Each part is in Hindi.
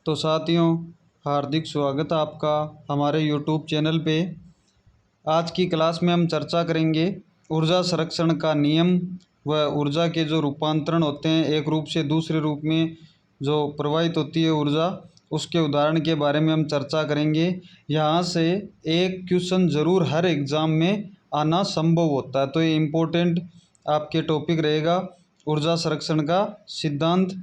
तो साथियों, हार्दिक स्वागत है आपका हमारे YouTube चैनल पे। आज की क्लास में हम चर्चा करेंगे ऊर्जा संरक्षण का नियम व ऊर्जा के जो रूपांतरण होते हैं, एक रूप से दूसरे रूप में जो प्रवाहित होती है ऊर्जा, उसके उदाहरण के बारे में हम चर्चा करेंगे। यहाँ से एक क्वेश्चन ज़रूर हर एग्ज़ाम में आना संभव होता है, तो ये इम्पोर्टेंट आपके टॉपिक रहेगा ऊर्जा संरक्षण का सिद्धांत।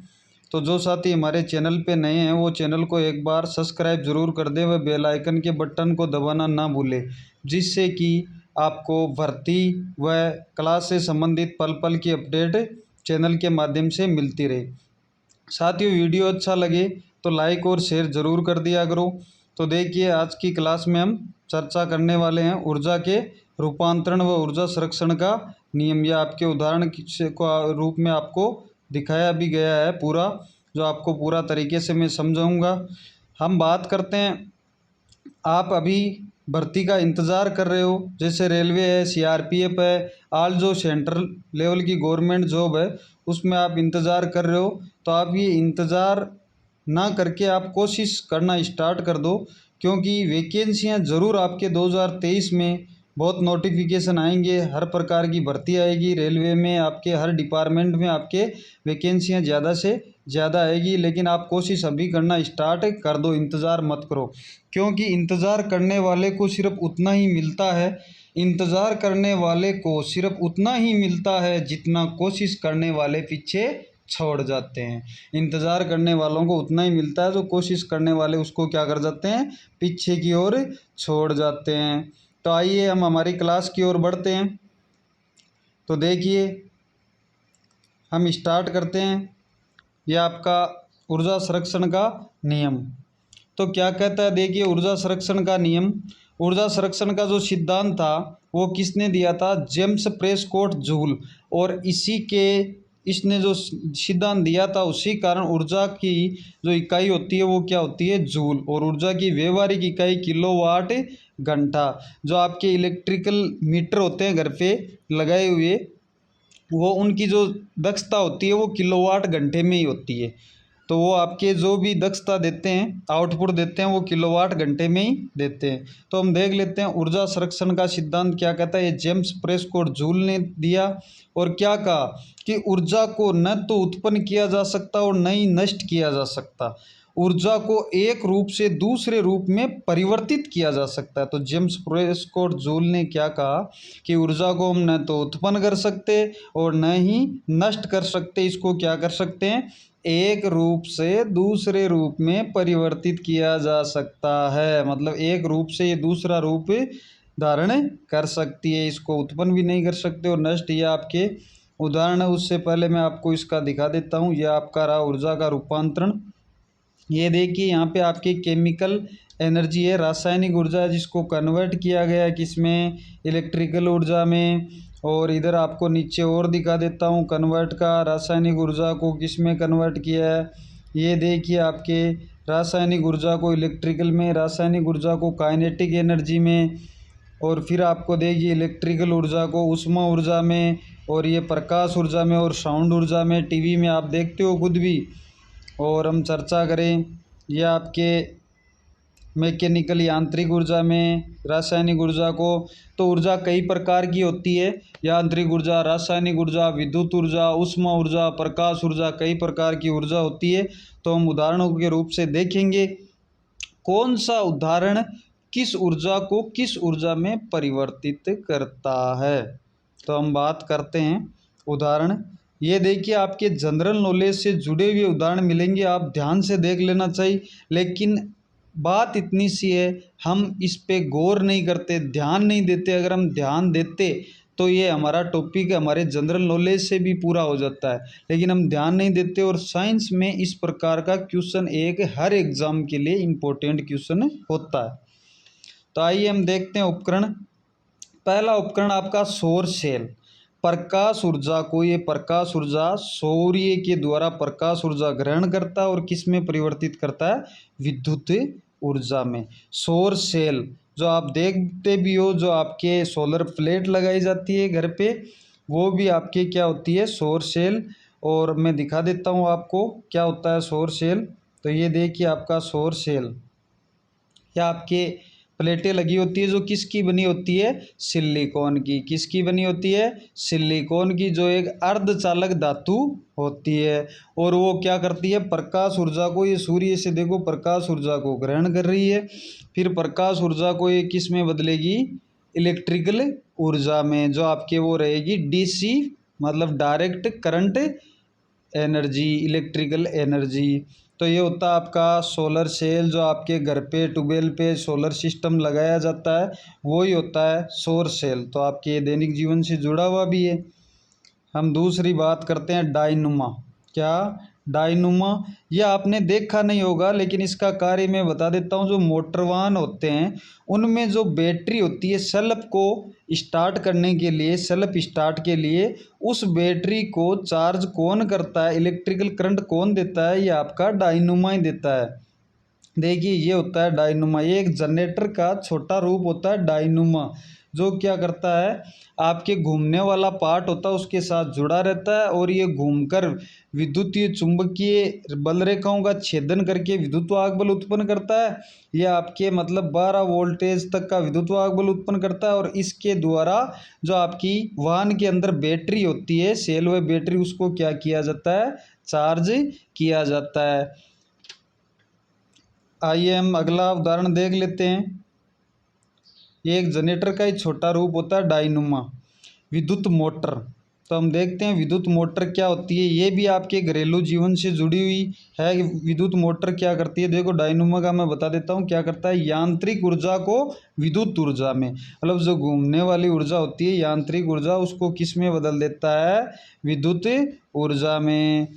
तो जो साथी हमारे चैनल पे नए हैं वो चैनल को एक बार सब्सक्राइब जरूर कर दें व बेल आइकन के बटन को दबाना ना भूलें, जिससे कि आपको भर्ती व क्लास से संबंधित पल पल की अपडेट चैनल के माध्यम से मिलती रहे। साथियों, वीडियो अच्छा लगे तो लाइक और शेयर ज़रूर कर दिया करो। तो देखिए, आज की क्लास में हम चर्चा करने वाले हैं ऊर्जा के रूपांतरण व ऊर्जा संरक्षण का नियम। यह आपके उदाहरण के रूप में आपको दिखाया भी गया है पूरा, जो आपको पूरा तरीके से मैं समझाऊंगा। हम बात करते हैं, आप अभी भर्ती का इंतज़ार कर रहे हो, जैसे रेलवे है, सीआरपीएफ है, आल जो सेंट्रल लेवल की गवर्नमेंट जॉब है उसमें आप इंतज़ार कर रहे हो, तो आप ये इंतज़ार ना करके आप कोशिश करना स्टार्ट कर दो, क्योंकि वैकेंसियां ज़रूर आपके 2023 में बहुत नोटिफिकेशन आएंगे, हर प्रकार की भर्ती आएगी रेलवे में, आपके हर डिपार्टमेंट में आपके वैकेंसियां ज़्यादा से ज़्यादा आएगी। लेकिन आप कोशिश अभी करना स्टार्ट कर दो, इंतज़ार मत करो, क्योंकि इंतज़ार करने वाले को सिर्फ उतना ही मिलता है, इंतज़ार करने वाले को सिर्फ उतना ही मिलता है जितना कोशिश करने वाले पीछे छोड़ जाते हैं। इंतज़ार करने वालों को उतना ही मिलता है, जो कोशिश करने वाले उसको क्या कर जाते हैं, पीछे की ओर छोड़ जाते हैं। तो आइए हम हमारी क्लास की ओर बढ़ते हैं। तो देखिए, हम स्टार्ट करते हैं। यह आपका ऊर्जा संरक्षण का नियम। तो क्या कहता है, देखिए, ऊर्जा संरक्षण का नियम। ऊर्जा संरक्षण का जो सिद्धांत था वो किसने दिया था? James Prescott joule. और इसने जो सिद्धांत दिया था, उसी कारण ऊर्जा की जो इकाई होती है वो क्या होती है? जूल। और ऊर्जा की व्यवहारिक इकाई किलोवाट घंटा। जो आपके इलेक्ट्रिकल मीटर होते हैं घर पे लगाए हुए, वो उनकी जो दक्षता होती है वो किलोवाट घंटे में ही होती है। तो वो आपके जो भी दक्षता देते हैं, आउटपुट देते हैं, वो किलोवाट घंटे में ही देते हैं। तो हम देख लेते हैं ऊर्जा संरक्षण का सिद्धांत क्या कहता है। ये जेम्स प्रेस्कॉट जूल ने दिया, और क्या कहा कि ऊर्जा को न तो उत्पन्न किया जा सकता और न ही नष्ट किया जा सकता, ऊर्जा को एक रूप से दूसरे रूप में परिवर्तित किया जा सकता है। तो जेम्स प्रेस्कॉट जूल ने क्या कहा कि ऊर्जा को हम न तो उत्पन्न कर सकते और न ही नष्ट कर सकते, इसको क्या कर सकते हैं, एक रूप से दूसरे रूप में परिवर्तित किया जा सकता है। मतलब एक रूप से ये दूसरा रूप धारण कर सकती है, इसको उत्पन्न भी नहीं कर सकते और नष्ट। ये आपके उदाहरण है। उससे पहले मैं आपको इसका दिखा देता हूँ। यह आपका रहा ऊर्जा का रूपांतरण। ये देखिए, यहाँ पे आपकी केमिकल एनर्जी है, रासायनिक ऊर्जा है, जिसको कन्वर्ट किया गया है किसमें? इलेक्ट्रिकल ऊर्जा में। और इधर आपको नीचे और दिखा देता हूँ कन्वर्ट का, रासायनिक ऊर्जा को किस में कन्वर्ट किया है। ये देखिए, आपके रासायनिक ऊर्जा को इलेक्ट्रिकल में, रासायनिक ऊर्जा को काइनेटिक एनर्जी में, और फिर आपको देखिए इलेक्ट्रिकल ऊर्जा को ऊष्मा ऊर्जा में, और ये प्रकाश ऊर्जा में, और साउंड ऊर्जा में। टीवी में आप देखते हो खुद भी। और हम चर्चा करें, यह आपके मैकेनिकल यांत्रिक ऊर्जा में, रासायनिक ऊर्जा को, तो ऊर्जा कई प्रकार की होती है। यांत्रिक ऊर्जा, रासायनिक ऊर्जा, विद्युत ऊर्जा, ऊष्मा ऊर्जा, प्रकाश ऊर्जा, कई प्रकार की ऊर्जा होती है। तो हम उदाहरणों के रूप से देखेंगे कौन सा उदाहरण किस ऊर्जा को किस ऊर्जा में परिवर्तित करता है। तो हम बात करते हैं उदाहरण। ये देखिए, आपके जनरल नॉलेज से जुड़े हुए उदाहरण मिलेंगे, आप ध्यान से देख लेना चाहिए। लेकिन बात इतनी सी है, हम इस पे गौर नहीं करते, ध्यान नहीं देते। अगर हम ध्यान देते तो ये हमारा टॉपिक हमारे जनरल नॉलेज से भी पूरा हो जाता है, लेकिन हम ध्यान नहीं देते। और साइंस में इस प्रकार का क्वेश्चन एक हर एग्जाम के लिए इम्पोर्टेंट क्वेश्चन होता है। तो आइए हम देखते हैं उपकरण। पहला उपकरण आपका सौर सेल। प्रकाश ऊर्जा को, ये प्रकाश ऊर्जा सूर्य के द्वारा प्रकाश ऊर्जा ग्रहण करता है और किस में परिवर्तित करता है? विद्युत ऊर्जा में। सौर सेल जो आप देखते भी हो, जो आपके सोलर प्लेट लगाई जाती है घर पे, वो भी आपके क्या होती है? सौर सेल। और मैं दिखा देता हूँ आपको क्या होता है सौर सेल। तो ये देखिए आपका सौर सेल, या आपके प्लेटें लगी होती है जो किसकी बनी होती है, सिलिकॉन की। किसकी बनी होती है, सिलिकॉन की, जो एक अर्धचालक धातु होती है। और वो क्या करती है, प्रकाश ऊर्जा को, ये सूर्य से देखो प्रकाश ऊर्जा को ग्रहण कर रही है, फिर प्रकाश ऊर्जा को ये किस में बदलेगी, इलेक्ट्रिकल ऊर्जा में, जो आपके वो रहेगी डीसी, मतलब direct current energy, electrical energy. तो ये होता है आपका सोलर सेल, जो आपके घर पे ट्यूबवेल पे सोलर सिस्टम लगाया जाता है, वो ही होता है सौर सेल। तो आपके दैनिक जीवन से जुड़ा हुआ भी है। हम दूसरी बात करते हैं डायनुमा। क्या, डायनुमा, ये आपने देखा नहीं होगा, लेकिन इसका कार्य मैं बता देता हूँ। जो मोटर वाहन होते हैं उनमें जो बैटरी होती है, सेल्फ को स्टार्ट करने के लिए, सेल्फ स्टार्ट के लिए उस बैटरी को चार्ज कौन करता है, इलेक्ट्रिकल करंट कौन देता है, ये आपका डायनुमा ही देता है। देखिए ये होता है डायनुमा, ये एक जनरेटर का छोटा रूप होता है डायनुमा, जो क्या करता है, आपके घूमने वाला पार्ट होता है उसके साथ जुड़ा रहता है, और ये घूमकर विद्युतीय चुंबकीय बल रेखाओं का छेदन करके विद्युत वाहक बल उत्पन्न करता है। ये आपके मतलब 12 वोल्टेज तक का विद्युत वाहक बल उत्पन्न करता है। और इसके द्वारा जो आपकी वाहन के अंदर बैटरी होती है, सेल व बैटरी, उसको क्या किया जाता है, चार्ज किया जाता है। आइए हम अगला उदाहरण देख लेते हैं। ये एक जनरेटर का ही छोटा रूप होता है डायनुमा। विद्युत मोटर, तो हम देखते हैं विद्युत मोटर क्या होती है। ये भी आपके घरेलू जीवन से जुड़ी हुई है। विद्युत मोटर क्या करती है, देखो डायनुमा का मैं बता देता हूँ क्या करता है। यांत्रिक ऊर्जा को विद्युत ऊर्जा में, मतलब जो घूमने वाली ऊर्जा होती है यांत्रिक ऊर्जा, उसको किस में बदल देता है, विद्युत ऊर्जा में।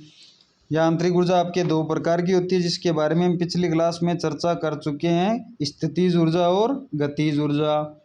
यांत्रिक ऊर्जा आपके दो प्रकार की होती है, जिसके बारे में हम पिछली क्लास में चर्चा कर चुके हैं, स्थितिज ऊर्जा और गतिज ऊर्जा।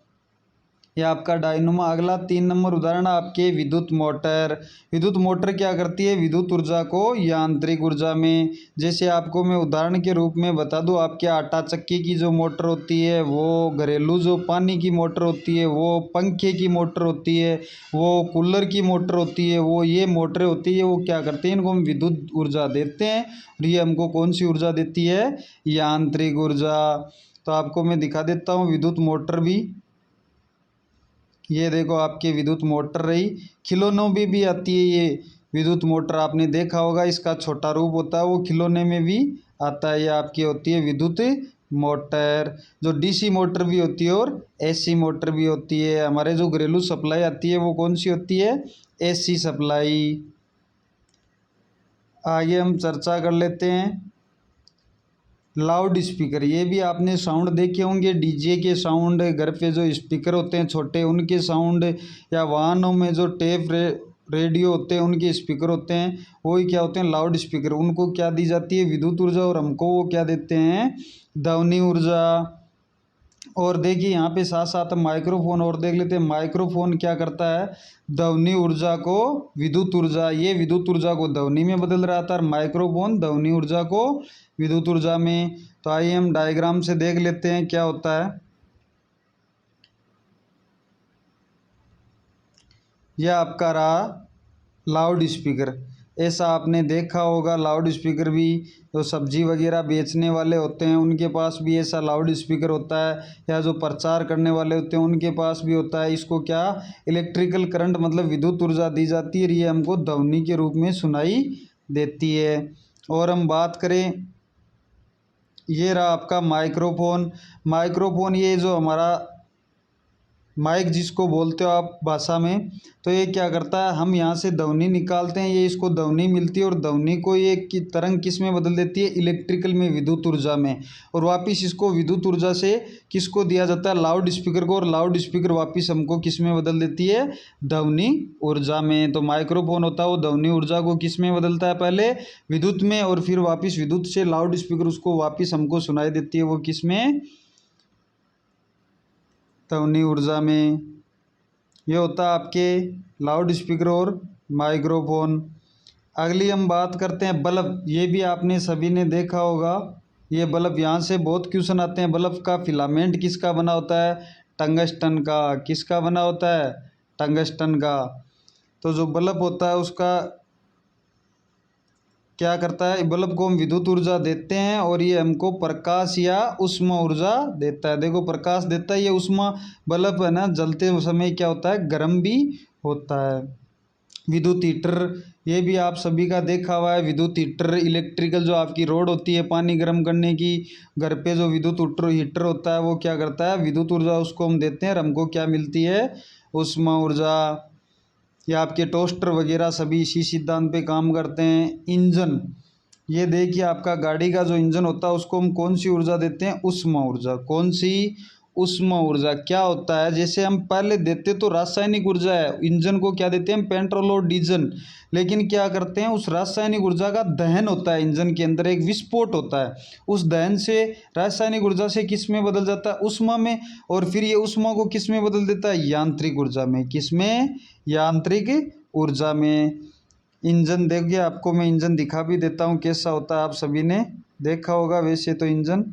ये आपका डायनुमा। अगला 3 नंबर उदाहरण आपके विद्युत मोटर। विद्युत मोटर क्या करती है, विद्युत ऊर्जा को यांत्रिक ऊर्जा में। जैसे आपको मैं उदाहरण के रूप में बता दूं, आपके आटा चक्की की जो मोटर होती है वो, घरेलू जो पानी की मोटर होती है वो, पंखे की मोटर होती है वो, कूलर की मोटर होती है वो, ये मोटरें होती है वो क्या करती हैं, इनको हम विद्युत ऊर्जा देते हैं। और ये हमको कौन सी ऊर्जा देती है, यांत्रिक ऊर्जा। तो आपको मैं दिखा देता हूँ विद्युत मोटर भी। ये देखो आपकी विद्युत मोटर रही, खिलौनों में भी आती है ये विद्युत मोटर, आपने देखा होगा, इसका छोटा रूप होता है वो खिलौने में भी आता है। ये आपकी होती है विद्युत मोटर, जो डीसी मोटर भी होती है और एसी मोटर भी होती है। हमारे जो घरेलू सप्लाई आती है वो कौन सी होती है, एसी सप्लाई। आगे हम चर्चा कर लेते हैं लाउड स्पीकर। ये भी आपने साउंड देखे होंगे, डीजे के साउंड, घर पे जो स्पीकर होते हैं छोटे उनके साउंड, या वाहनों में जो रेडियो होते हैं उनके स्पीकर होते हैं, वही क्या होते हैं, लाउड स्पीकर। उनको क्या दी जाती है, विद्युत ऊर्जा, और हमको वो क्या देते हैं, ध्वनि ऊर्जा। और देखिए यहाँ पे साथ साथ माइक्रोफोन और देख लेते हैं। माइक्रोफोन क्या करता है, ध्वनि ऊर्जा को विद्युत ऊर्जा, ये विद्युत ऊर्जा को ध्वनि में बदल रहा था, और माइक्रोफोन ध्वनि ऊर्जा को विद्युत ऊर्जा में। तो आइए हम डायग्राम से देख लेते हैं क्या होता है। यह आपका रहा लाउड स्पीकर। ऐसा आपने देखा होगा, लाउड स्पीकर भी जो सब्जी वगैरह बेचने वाले होते हैं उनके पास भी ऐसा लाउड स्पीकर होता है, या जो प्रचार करने वाले होते हैं उनके पास भी होता है। इसको क्या, इलेक्ट्रिकल करंट मतलब विद्युत ऊर्जा दी जाती है, ये हमको ध्वनि के रूप में सुनाई देती है। और हम बात करें, ये रहा आपका माइक्रोफोन। माइक्रोफोन ये जो हमारा माइक जिसको बोलते हो आप भाषा में, तो ये क्या करता है, हम यहाँ से ध्वनि निकालते हैं, ये इसको ध्वनि मिलती है, और ध्वनि को ये तरंग किस में बदल देती है, इलेक्ट्रिकल में, विद्युत ऊर्जा में। और वापस इसको विद्युत ऊर्जा से किसको दिया जाता है, लाउड स्पीकर को, और लाउड स्पीकर वापस हमको किस में बदल देती है, ध्वनि ऊर्जा में। तो माइक्रोफोन होता है वो ध्वनि ऊर्जा को किस में बदलता है, पहले विद्युत में, और फिर वापस विद्युत से लाउड स्पीकर उसको वापस हमको सुनाई देती है, वो किस में, ध्वनि ऊर्जा में। ये होता है आपके लाउड स्पीकर और माइक्रोफोन। अगली हम बात करते हैं बल्ब। ये भी आपने सभी ने देखा होगा, ये बल्ब, यहाँ से बहुत क्वेश्चन आते हैं। बल्ब का फिलामेंट किसका बना होता है, टंगस्टन का। किसका बना होता है, टंगस्टन का। तो जो बल्ब होता है उसका क्या करता है, बल्ब को हम विद्युत ऊर्जा देते हैं और ये हमको प्रकाश या उष्मा ऊर्जा देता है। देखो प्रकाश देता है, ये उष्मा, बल्ब है ना जलते समय क्या होता है, गर्म भी होता है। विद्युत हीटर, ये भी आप सभी का देखा हुआ है। विद्युत हीटर इलेक्ट्रिकल जो आपकी रोड होती है पानी गर्म करने की, घर पे जो विद्युत हीटर होता है वो क्या करता है, विद्युत ऊर्जा उसको हम देते हैं और हमको क्या मिलती है, उष्मा ऊर्जा। या आपके टोस्टर वगैरह सभी इसी सिद्धांत पे काम करते हैं। इंजन, ये देखिए आपका गाड़ी का जो इंजन होता है उसको हम कौन सी ऊर्जा देते हैं, उष्मा ऊर्जा। कौन सी, उष्मा ऊर्जा। क्या होता है, जैसे हम पहले देते तो रासायनिक ऊर्जा है, इंजन को क्या देते हैं हम, पेट्रोल और डीजल। लेकिन क्या करते हैं, उस रासायनिक ऊर्जा का दहन होता है, इंजन के अंदर एक विस्फोट होता है, उस दहन से रासायनिक ऊर्जा से किस में बदल जाता है, उष्मा में। और फिर ये उष्मा को किस में बदल देता है, यांत्रिक ऊर्जा में। किस में, यांत्रिक ऊर्जा में। इंजन देखिए, आपको मैं इंजन दिखा भी देता हूँ कैसा होता है, आप सभी ने देखा होगा वैसे तो इंजन।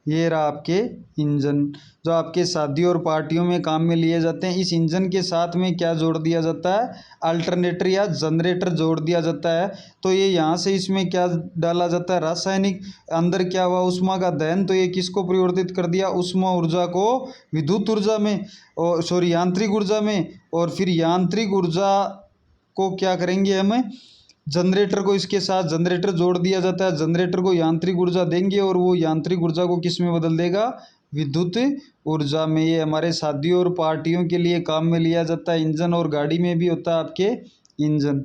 ये रहा आपके इंजन, जो आपके शादी और पार्टियों में काम में लिए जाते हैं। इस इंजन के साथ में क्या जोड़ दिया जाता है, अल्टरनेटर या जनरेटर जोड़ दिया जाता है। तो ये यहाँ से इसमें क्या डाला जाता है, रासायनिक, अंदर क्या हुआ, उष्मा का दहन, तो ये किसको परिवर्तित कर दिया, उष्मा ऊर्जा को विद्युत ऊर्जा में, और सॉरी यांत्रिक ऊर्जा में। और फिर यांत्रिक ऊर्जा को क्या करेंगे हम, जनरेटर को इसके साथ जनरेटर जोड़ दिया जाता है, जनरेटर को यांत्रिक ऊर्जा देंगे और वो यांत्रिक ऊर्जा को किस में बदल देगा, विद्युत ऊर्जा में। ये हमारे शादियों और पार्टियों के लिए काम में लिया जाता है इंजन। और गाड़ी में भी होता है आपके इंजन।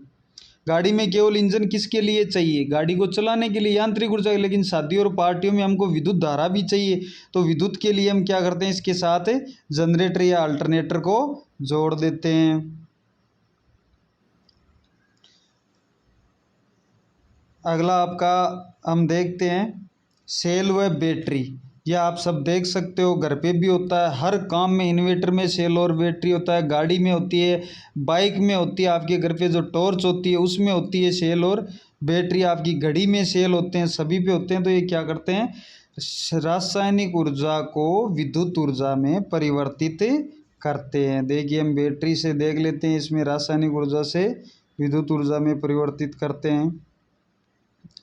गाड़ी में केवल इंजन किसके लिए चाहिए, गाड़ी को चलाने के लिए, यांत्रिक ऊर्जा। लेकिन शादी और पार्टियों में हमको विद्युत धारा भी चाहिए, तो विद्युत के लिए हम क्या करते हैं, इसके साथ जनरेटर या अल्टरनेटर को जोड़ देते हैं। अगला आपका हम देखते हैं सेल व बैटरी। यह आप सब देख सकते हो, घर पे भी होता है, हर काम में इन्वर्टर में सेल और बैटरी होता है। गाड़ी में होती है, बाइक में होती है, आपके घर पे जो टॉर्च होती है उसमें होती है सेल और बैटरी। आपकी घड़ी में सेल होते हैं, सभी पे होते हैं। तो ये क्या करते हैं, रासायनिक ऊर्जा को विद्युत ऊर्जा में परिवर्तित करते हैं। देखिए हम बैटरी से देख लेते हैं, इसमें रासायनिक ऊर्जा से विद्युत ऊर्जा में परिवर्तित करते हैं।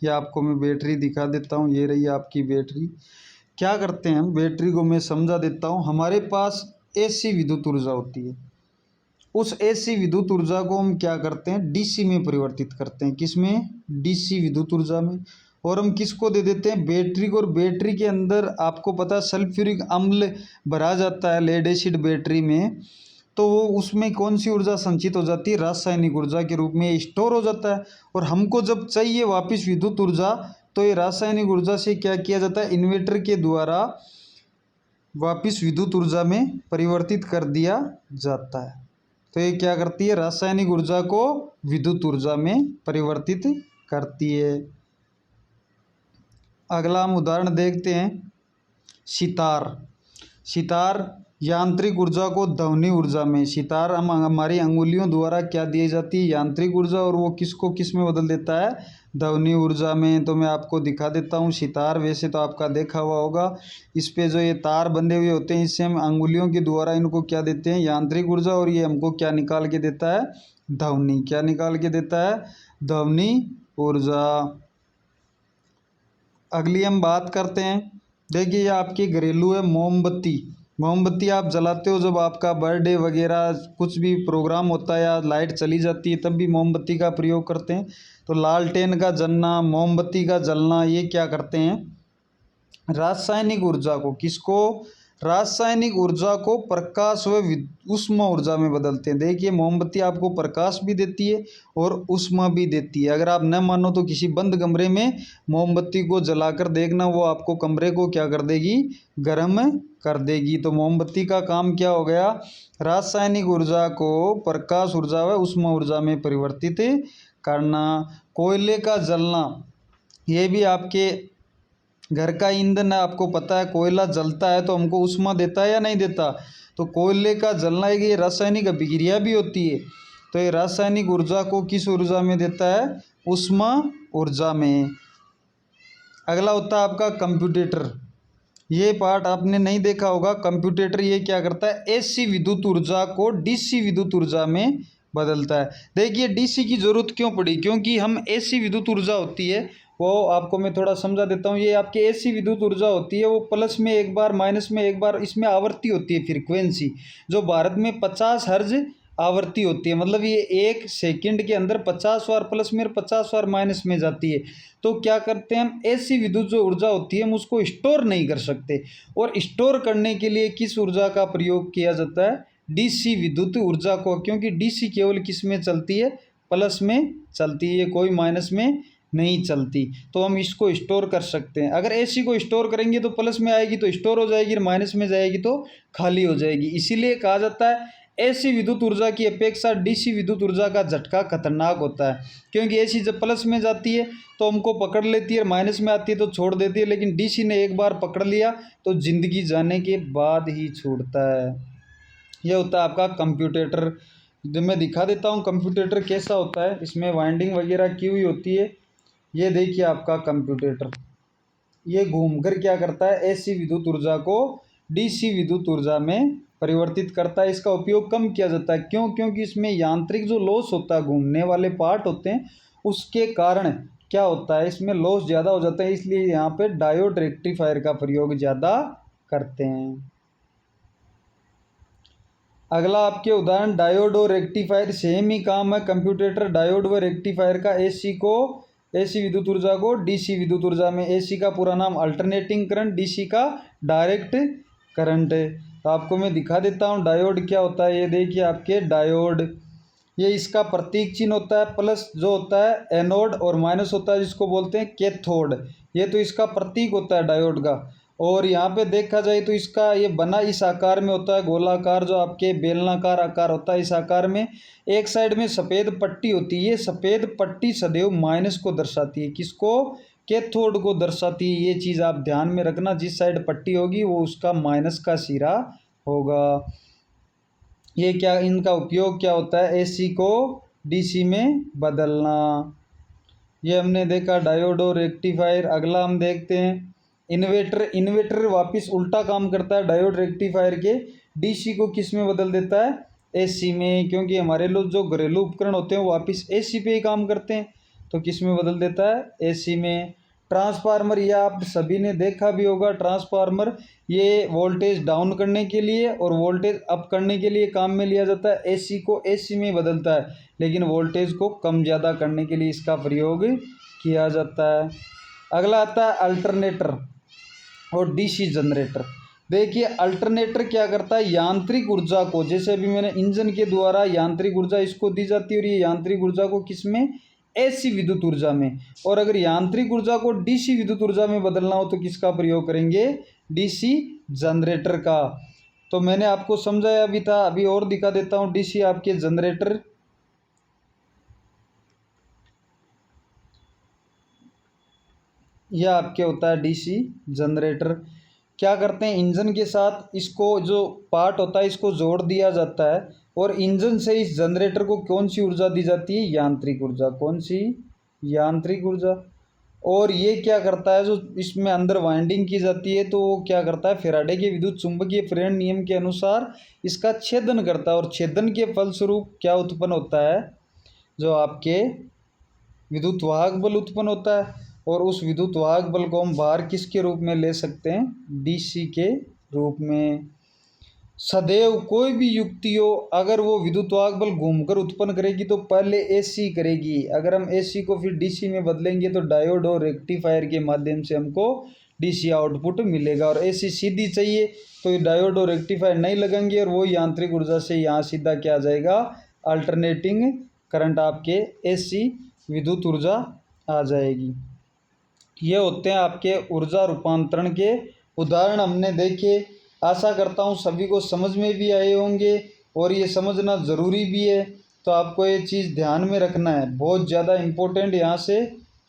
या आपको मैं बैटरी दिखा देता हूँ, ये रही आपकी बैटरी। क्या करते हैं हम, बैटरी को मैं समझा देता हूँ। हमारे पास एसी विद्युत ऊर्जा होती है, उस एसी विद्युत ऊर्जा को हम क्या करते हैं, डीसी में परिवर्तित करते हैं। किस में, डीसी विद्युत ऊर्जा में। और हम किसको दे देते हैं, बैटरी को। और बैटरी के अंदर आपको पता है सल्फ्यूरिक अम्ल भरा जाता है, लेड एसिड बैटरी में। तो वो उसमें कौन सी ऊर्जा संचित हो जाती है, रासायनिक ऊर्जा के रूप में स्टोर हो जाता है। और हमको जब चाहिए वापस विद्युत ऊर्जा, तो ये रासायनिक ऊर्जा से क्या किया जाता है, इन्वर्टर के द्वारा वापस विद्युत ऊर्जा में परिवर्तित कर दिया जाता है। तो ये क्या करती है, रासायनिक ऊर्जा को विद्युत ऊर्जा में परिवर्तित करती है। अगला हम उदाहरण देखते हैं, सितार। सितार यांत्रिक ऊर्जा को ध्वनि ऊर्जा में, सितार हम हमारी अंगुलियों द्वारा क्या दी जाती है, यांत्रिक ऊर्जा, और वो किसको किस में बदल देता है, ध्वनि ऊर्जा में। तो मैं आपको दिखा देता हूँ सितार, वैसे तो आपका देखा हुआ होगा। इस पे जो ये तार बंधे हुए होते हैं, इससे हम अंगुलियों के द्वारा इनको क्या देते हैं, यांत्रिक ऊर्जा। और ये हमको क्या निकाल के देता है, ध्वनि। क्या निकाल के देता है, ध्वनि ऊर्जा। अगली हम बात करते हैं, देखिए ये आपकी घरेलू है मोमबत्ती। मोमबत्ती आप जलाते हो जब आपका बर्थडे वगैरह कुछ भी प्रोग्राम होता है या लाइट चली जाती है, तब भी मोमबत्ती का प्रयोग करते हैं। तो लालटेन का जलना, मोमबत्ती का जलना, ये क्या करते हैं, रासायनिक ऊर्जा को, किसको, रासायनिक ऊर्जा को प्रकाश व उष्मा ऊर्जा में बदलते हैं। देखिए मोमबत्ती आपको प्रकाश भी देती है और उष्मा भी देती है। अगर आप न मानो तो किसी बंद कमरे में मोमबत्ती को जलाकर देखना, वो आपको कमरे को क्या कर देगी, गर्म कर देगी। तो मोमबत्ती का काम क्या हो गया, रासायनिक ऊर्जा को प्रकाश ऊर्जा व उष्मा ऊर्जा में परिवर्तित करना। कोयले का जलना, ये भी आपके घर का ईंधन है। आपको पता है कोयला जलता है तो हमको उष्मा देता है या नहीं देता। तो कोयले का जलना एक ये रासायनिक अभिक्रिया भी होती है। तो ये रासायनिक ऊर्जा को किस ऊर्जा में देता है, उष्मा ऊर्जा में। अगला होता है आपका कंप्यूटेटर। ये पार्ट आपने नहीं देखा होगा। कंप्यूटेटर ये क्या करता है, एसी विद्युत ऊर्जा को डीसी विद्युत ऊर्जा में बदलता है। देखिए डीसी की ज़रूरत क्यों पड़ी, क्योंकि हम एसी विद्युत ऊर्जा होती है वो आपको मैं थोड़ा समझा देता हूँ। ये आपकी एसी विद्युत ऊर्जा होती है वो प्लस में एक बार माइनस में एक बार इसमें आवृत्ति होती है फ्रीक्वेंसी, जो भारत में 50 हर्ज आवृत्ति होती है। मतलब ये 1 सेकंड के अंदर 50 बार प्लस में 50 बार माइनस में जाती है। तो क्या करते हैं हम, ऐसी विद्युत जो ऊर्जा होती है हम उसको स्टोर नहीं कर सकते, और स्टोर करने के लिए किस ऊर्जा का प्रयोग किया जाता है, डीसी विद्युत ऊर्जा को, क्योंकि डीसी केवल किस में चलती है, प्लस में चलती है, कोई माइनस में नहीं चलती। तो हम इसको स्टोर कर सकते हैं। अगर एसी को स्टोर करेंगे तो प्लस में आएगी तो स्टोर हो जाएगी, और माइनस में जाएगी तो खाली हो जाएगी। इसीलिए कहा जाता है एसी विद्युत ऊर्जा की अपेक्षा डीसी विद्युत ऊर्जा का झटका खतरनाक होता है, क्योंकि एसी जब प्लस में जाती है तो हमको पकड़ लेती है, माइनस में आती है तो छोड़ देती है, लेकिन डीसी ने एक बार पकड़ लिया तो जिंदगी जाने के बाद ही छूटता है। यह होता है आपका कंप्यूटेटर। जो मैं दिखा देता हूँ कंप्यूटेटर कैसा होता है, इसमें वाइंडिंग वगैरह की हुई होती है। ये देखिए आपका कंप्यूटेटर, ये घूमकर क्या करता है, एसी विद्युत ऊर्जा को डीसी विद्युत ऊर्जा में परिवर्तित करता है। इसका उपयोग कम किया जाता है, क्यों, क्योंकि इसमें यांत्रिक जो लॉस होता है, घूमने वाले पार्ट होते हैं, उसके कारण क्या होता है, इसमें लॉस ज़्यादा हो जाता है। इसलिए यहाँ पे डायोड रेक्टिफायर का प्रयोग ज़्यादा करते हैं। अगला आपके उदाहरण डायोड और रेक्टिफायर, सेम ही काम है। कंप्यूटेटर डायोड व रेक्टिफायर का एसी विद्युत ऊर्जा को डीसी विद्युत ऊर्जा में, एसी का पूरा नाम अल्टरनेटिंग करंट, डीसी का डायरेक्ट करंट है। तो आपको मैं दिखा देता हूँ डायोड क्या होता है। ये देखिए आपके डायोड, ये इसका प्रतीक चिन्ह होता है, प्लस जो होता है एनोड और माइनस होता है जिसको बोलते हैं कैथोड। ये तो इसका प्रतीक होता है डायोड का। और यहाँ पे देखा जाए तो इसका ये बना इस आकार में होता है, गोलाकार, जो आपके बेलनाकार आकार होता है इस आकार में। एक साइड में सफ़ेद पट्टी होती है, ये सफ़ेद पट्टी सदैव माइनस को दर्शाती है, किसको, कैथोड को दर्शाती है। ये चीज़ आप ध्यान में रखना, जिस साइड पट्टी होगी वो उसका माइनस का सिरा होगा। ये क्या, इनका उपयोग क्या होता है, एसी को डीसी में बदलना। ये हमने देखा डायोड और रेक्टिफायर। अगला हम देखते हैं इन्वर्टर। इन्वर्टर वापस उल्टा काम करता है डायोड रेक्टिफायर के, डीसी को किस में बदल देता है, एसी में, क्योंकि हमारे लोग जो घरेलू उपकरण होते हैं वो वापस एसी पे ही काम करते हैं, तो किस में बदल देता है, एसी में। ट्रांसफार्मर, यह आप सभी ने देखा भी होगा, ट्रांसफार्मर ये वोल्टेज डाउन करने के लिए और वोल्टेज अप करने के लिए काम में लिया जाता है। एसी को एसी में बदलता है, लेकिन वोल्टेज को कम ज़्यादा करने के लिए इसका प्रयोग किया जाता है। अगला आता है अल्टरनेटर और डीसी जनरेटर। देखिए अल्टरनेटर क्या करता है, यांत्रिक ऊर्जा को, जैसे अभी मैंने इंजन के द्वारा यांत्रिक ऊर्जा इसको दी जाती है, और ये यांत्रिक ऊर्जा को किस में, एसी विद्युत ऊर्जा में। और अगर यांत्रिक ऊर्जा को डीसी विद्युत ऊर्जा में बदलना हो तो किसका प्रयोग करेंगे, डीसी जनरेटर का। तो मैंने आपको समझाया भी था, अभी और दिखा देता हूँ। डीसी आपके जनरेटर, यह आपके होता है डीसी जनरेटर। क्या करते हैं, इंजन के साथ इसको जो पार्ट होता है इसको जोड़ दिया जाता है, और इंजन से इस जनरेटर को कौन सी ऊर्जा दी जाती है, यांत्रिक ऊर्जा। कौन सी, यांत्रिक ऊर्जा। और ये क्या करता है, जो इसमें अंदर वाइंडिंग की जाती है तो वो क्या करता है, फैराडे के विद्युत चुंबकीय प्रेरण नियम के अनुसार इसका छेदन करता है, और छेदन के फलस्वरूप क्या उत्पन्न होता है, जो आपके विद्युत वाहक बल उत्पन्न होता है। और उस विद्युत वाहक बल को हम बाहर किसके रूप में ले सकते हैं, डीसी के रूप में। सदैव कोई भी युक्ति हो, अगर वो विद्युत वाहक बल घूमकर उत्पन्न करेगी तो पहले एसी करेगी। अगर हम एसी को फिर डीसी में बदलेंगे तो डायोड और रेक्टिफायर के माध्यम से हमको डीसी आउटपुट मिलेगा। और एसी सीधी चाहिए तो डायोड और रेक्टिफायर नहीं लगेंगे, और वो यांत्रिक ऊर्जा से यहाँ सीधा क्या आ जाएगा, अल्टरनेटिंग करंट आपके एसी विद्युत ऊर्जा आ जाएगी। ये होते हैं आपके ऊर्जा रूपांतरण के उदाहरण हमने देखे। आशा करता हूँ सभी को समझ में भी आए होंगे, और ये समझना ज़रूरी भी है। तो आपको ये चीज़ ध्यान में रखना है, बहुत ज़्यादा इम्पोर्टेंट। यहाँ से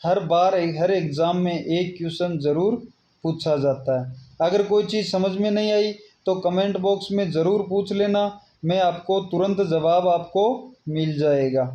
हर बार हर एग्ज़ाम में एक क्वेश्चन ज़रूर पूछा जाता है। अगर कोई चीज़ समझ में नहीं आई तो कमेंट बॉक्स में ज़रूर पूछ लेना, मैं आपको तुरंत जवाब आपको मिल जाएगा।